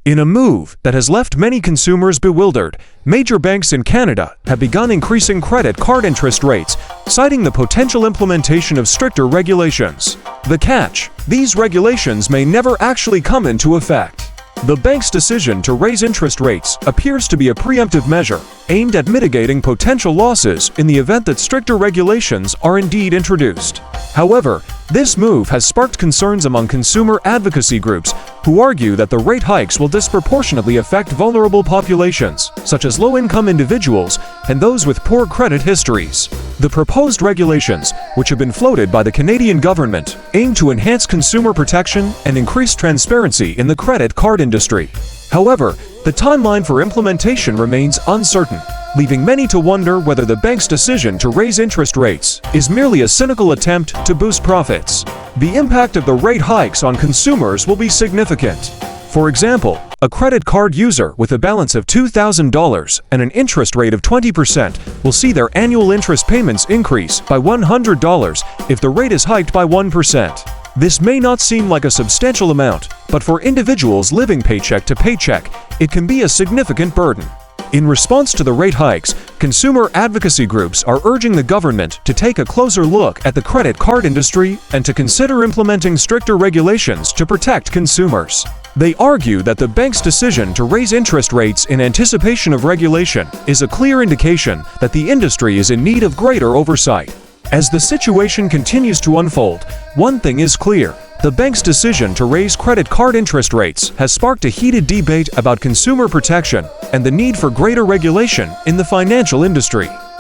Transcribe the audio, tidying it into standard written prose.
In a move that has left many consumers bewildered, major banks in Canada have begun increasing credit card interest rates, citing the potential implementation of stricter regulations. The catch: these regulations may never actually come into effect. The bank's decision to raise interest rates appears to be a preemptive measure aimed at mitigating potential losses in the event that stricter regulations are indeed introduced. However, this move has sparked concerns among consumer advocacy groups who argue that the rate hikes will disproportionately affect vulnerable populations, such as low-income individuals and those with poor credit histories. The proposed regulations, which have been floated by the Canadian government, aim to enhance consumer protection and increase transparency in the credit card industry. However, the timeline for implementation remains uncertain, leaving many to wonder whether the bank's decision to raise interest rates is merely a cynical attempt to boost profits. The impact of the rate hikes on consumers will be significant. For example, a credit card user with a balance of $2,000 and an interest rate of 20% will see their annual interest payments increase by $100 if the rate is hiked by 1%. This may not seem like a substantial amount, but for individuals living paycheck to paycheck, it can be a significant burden. In response to the rate hikes, consumer advocacy groups are urging the government to take a closer look at the credit card industry and to consider implementing stricter regulations to protect consumers. They argue that the bank's decision to raise interest rates in anticipation of regulation is a clear indication that the industry is in need of greater oversight. As the situation continues to unfold, one thing is clear: the bank's decision to raise credit card interest rates has sparked a heated debate about consumer protection and the need for greater regulation in the financial industry.